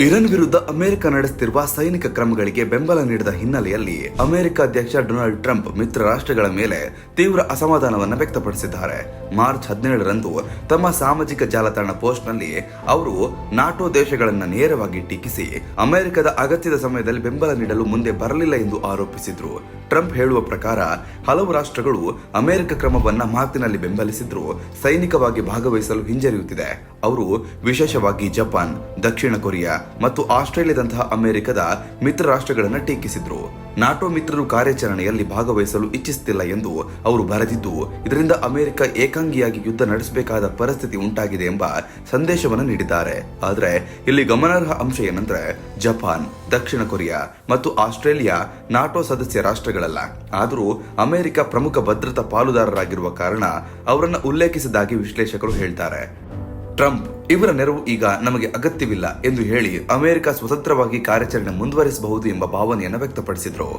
Iran ವಿರುದ್ಧ America ನಡೆಸುತ್ತಿರುವ ಸೈನಿಕ ಕ್ರಮಗಳಿಗೆ ಬೆಂಬಲ ನೀಡಿದ ಹಿನ್ನೆಲೆಯಲ್ಲಿ ಅಮೆರಿಕ ಅಧ್ಯಕ್ಷ ಡೊನಾಲ್ಡ್ ಟ್ರಂಪ್ ಮಿತ್ರ ರಾಷ್ಟ್ರಗಳ ಮೇಲೆ ತೀವ್ರ ಅಸಮಾಧಾನವನ್ನು ವ್ಯಕ್ತಪಡಿಸಿದ್ದಾರೆ. ಮಾರ್ಚ್ 17ರಂದು ತಮ್ಮ ಸಾಮಾಜಿಕ ಜಾಲತಾಣ ಪೋಸ್ಟ್ನಲ್ಲಿ ಅವರು ನಾಟೋ ದೇಶಗಳನ್ನು ನೇರವಾಗಿ ಟೀಕಿಸಿ ಅಮೆರಿಕದ ಅಗತ್ಯದ ಸಮಯದಲ್ಲಿ ಬೆಂಬಲ ನೀಡಲು ಮುಂದೆ ಬರಲಿಲ್ಲ ಎಂದು ಆರೋಪಿಸಿದ್ರು. ಟ್ರಂಪ್ ಹೇಳುವ ಪ್ರಕಾರ ಹಲವು ರಾಷ್ಟ್ರಗಳು ಅಮೆರಿಕ ಕ್ರಮವನ್ನ ಮಾತಿನಲ್ಲಿ ಬೆಂಬಲಿಸಿದ್ರು ಸೈನಿಕವಾಗಿ ಭಾಗವಹಿಸಲು ಹಿಂಜರಿಯುತ್ತಿದೆ. ಅವರು ವಿಶೇಷವಾಗಿ ಜಪಾನ್, ದಕ್ಷಿಣ ಕೊರಿಯಾ ಮತ್ತು ಆಸ್ಟ್ರೇಲಿಯಾದಂತಹ ಅಮೆರಿಕದ ಮಿತ್ರ ರಾಷ್ಟ್ರಗಳನ್ನು ಟೀಕಿಸಿದ್ರು. ನಾಟೋ ಮಿತ್ರರು ಕಾರ್ಯಾಚರಣೆಯಲ್ಲಿ ಭಾಗವಹಿಸಲು ಇಚ್ಛಿಸುತ್ತಿಲ್ಲ ಎಂದು ಅವರು ಬರೆದಿದ್ದು, ಇದರಿಂದ ಅಮೆರಿಕ ಏಕಾಂಗಿಯಾಗಿ ಯುದ್ಧ ನಡೆಸಬೇಕಾದ ಪರಿಸ್ಥಿತಿ ಉಂಟಾಗಿದೆ ಎಂಬ ಸಂದೇಶವನ್ನು ನೀಡಿದ್ದಾರೆ. ಆದರೆ ಇಲ್ಲಿ ಗಮನಾರ್ಹ ಅಂಶ ಏನಂದ್ರೆ, ಜಪಾನ್, ದಕ್ಷಿಣ ಕೊರಿಯಾ ಮತ್ತು ಆಸ್ಟ್ರೇಲಿಯಾ ನಾಟೋ ಸದಸ್ಯ ರಾಷ್ಟ್ರಗಳಲ್ಲ. ಆದರೂ ಅಮೆರಿಕ ಪ್ರಮುಖ ಭದ್ರತಾ ಪಾಲುದಾರರಾಗಿರುವ ಕಾರಣ ಅವರನ್ನು ಉಲ್ಲೇಖಿಸಿದ್ದಾಗಿ ವಿಶ್ಲೇಷಕರು ಹೇಳ್ತಾರೆ. ಟ್ರಂಪ್ ಇವರ ನೆರವು ಈಗ ನಮಗೆ ಅಗತ್ಯವಿಲ್ಲ ಎಂದು ಹೇಳಿ ಅಮೆರಿಕ ಸ್ವತಂತ್ರವಾಗಿ ಕಾರ್ಯಾಚರಣೆ ಮುಂದುವರಿಸಬಹುದು ಎಂಬ ಭಾವನೆಯನ್ನು ವ್ಯಕ್ತಪಡಿಸಿದ್ರು.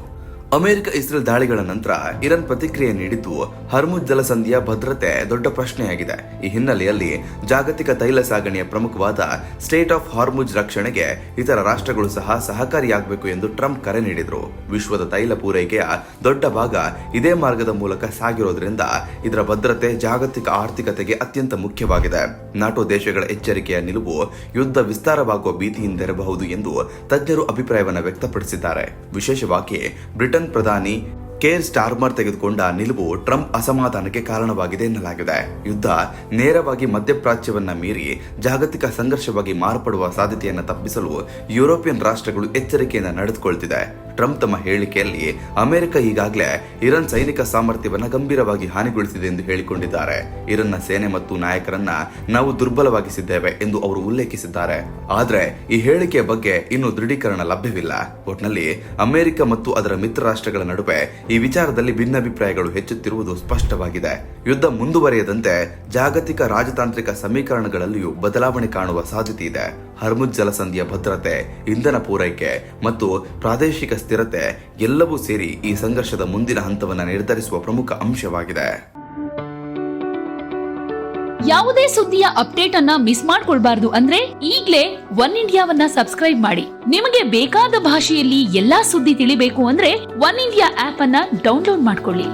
ಅಮೆರಿಕ ಇಸ್ರೇಲ್ ದಾಳಿಗಳ ನಂತರ ಇರಾನ್ ಪ್ರತಿಕ್ರಿಯೆ ನೀಡಿದ್ದು ಹರ್ಮುಜ್ ಜಲಸಂಧಿಯ ಭದ್ರತೆ ದೊಡ್ಡ ಪ್ರಶ್ನೆಯಾಗಿದೆ. ಈ ಹಿನ್ನೆಲೆಯಲ್ಲಿ ಜಾಗತಿಕ ತೈಲ ಸಾಗಣೆಯ ಪ್ರಮುಖವಾದ ಸ್ಟೇಟ್ ಆಫ್ ಹಾರ್ಮುಜ್ ರಕ್ಷಣೆಗೆ ಇತರ ರಾಷ್ಟ್ರಗಳು ಸಹ ಸಹಕಾರಿಯಾಗಬೇಕು ಎಂದು ಟ್ರಂಪ್ ಕರೆ ನೀಡಿದರು. ವಿಶ್ವದ ತೈಲ ಪೂರೈಕೆಯ ದೊಡ್ಡ ಭಾಗ ಇದೇ ಮಾರ್ಗದ ಮೂಲಕ ಸಾಗಿರೋದ್ರಿಂದ ಇದರ ಭದ್ರತೆ ಜಾಗತಿಕ ಆರ್ಥಿಕತೆಗೆ ಅತ್ಯಂತ ಮುಖ್ಯವಾಗಿದೆ. ನಾಟೋ ದೇಶಗಳ ಎಚ್ಚರಿಕೆಯ ನಿಲುವು ಯುದ್ಧ ವಿಸ್ತಾರವಾಗುವ ಭೀತಿಯಿಂದಿರಬಹುದು ಎಂದು ತಜ್ಞರು ಅಭಿಪ್ರಾಯವನ್ನು ವ್ಯಕ್ತಪಡಿಸಿದ್ದಾರೆ. ವಿಶೇಷವಾಗಿ ಬ್ರಿಟನ್ ಪ್ರಧಾನಿ ಕೇರ್ ಸ್ಟಾರ್ಮರ್ ತೆಗೆದುಕೊಂಡ ನಿಲುವು ಟ್ರಂಪ್ ಅಸಮಾಧಾನಕ್ಕೆ ಕಾರಣವಾಗಿದೆ ಎನ್ನಲಾಗಿದೆ. ಯುದ್ಧ ನೇರವಾಗಿ ಮಧ್ಯಪ್ರಾಚ್ಯವನ್ನ ಮೀರಿ ಜಾಗತಿಕ ಸಂಘರ್ಷವಾಗಿ ಮಾರ್ಪಡುವ ಸಾಧ್ಯತೆಯನ್ನು ತಪ್ಪಿಸಲು ಯುರೋಪಿಯನ್ ರಾಷ್ಟ್ರಗಳು ಎಚ್ಚರಿಕೆಯಿಂದ ನಡೆದುಕೊಳ್ತಿದೆ. ಟ್ರಂಪ್ ತಮ್ಮ ಹೇಳಿಕೆಯಲ್ಲಿ ಅಮೆರಿಕ ಈಗಾಗಲೇ ಇರಾನ್ ಸೈನಿಕ ಸಾಮರ್ಥ್ಯವನ್ನು ಗಂಭೀರವಾಗಿ ಹಾನಿಗೊಳಿಸಿದೆ ಎಂದು ಹೇಳಿಕೊಂಡಿದ್ದಾರೆ. ಇರಾನ್ನ ಸೇನೆ ಮತ್ತು ನಾಯಕರನ್ನ ನಾವು ದುರ್ಬಲವಾಗಿಸಿದ್ದೇವೆ ಎಂದು ಅವರು ಉಲ್ಲೇಖಿಸಿದ್ದಾರೆ. ಆದ್ರೆ ಈ ಹೇಳಿಕೆಯ ಬಗ್ಗೆ ಇನ್ನೂ ದೃಢೀಕರಣ ಲಭ್ಯವಿಲ್ಲ. ಒಟ್ನಲ್ಲಿ ಅಮೆರಿಕ ಮತ್ತು ಅದರ ಮಿತ್ರ ರಾಷ್ಟ್ರಗಳ ನಡುವೆ ಈ ವಿಚಾರದಲ್ಲಿ ಭಿನ್ನಾಭಿಪ್ರಾಯಗಳು ಹೆಚ್ಚುತ್ತಿರುವುದು ಸ್ಪಷ್ಟವಾಗಿದೆ. ಯುದ್ಧ ಮುಂದುವರಿಯದಂತೆ ಜಾಗತಿಕ ರಾಜತಾಂತ್ರಿಕ ಸಮೀಕರಣಗಳಲ್ಲಿಯೂ ಬದಲಾವಣೆ ಕಾಣುವ ಸಾಧ್ಯತೆ ಇದೆ. ಹರ್ಮುಜ್ ಜಲಸಂಧಿಯ ಭದ್ರತೆ, ಇಂಧನ ಪೂರೈಕೆ ಮತ್ತು ಪ್ರಾದೇಶಿಕ ಸ್ಥಿರತೆ ಎಲ್ಲವೂ ಸೇರಿ ಈ ಸಂಘರ್ಷದ ಮುಂದಿನ ಹಂತವನ್ನು ನಿರ್ಧರಿಸುವ ಪ್ರಮುಖ ಅಂಶವಾಗಿದೆ. ಯಾವುದೇ ಸುದ್ದಿಯ ಅಪ್ಡೇಟ್ ಅನ್ನ ಮಿಸ್ ಮಾಡ್ಕೊಳ್ಬಾರ್ದು ಅಂದ್ರೆ ಈಗ್ಲೇ ಒನ್ ಇಂಡಿಯಾವನ್ನ ಸಬ್ಸ್ಕ್ರೈಬ್ ಮಾಡಿ. ನಿಮಗೆ ಬೇಕಾದ ಭಾಷೆಯಲ್ಲಿ ಎಲ್ಲಾ ಸುದ್ದಿ ತಿಳಿಬೇಕು ಅಂದ್ರೆ ಒನ್ ಇಂಡಿಯಾ ಆಪ್ ಅನ್ನ ಡೌನ್ಲೋಡ್ ಮಾಡ್ಕೊಳ್ಳಿ.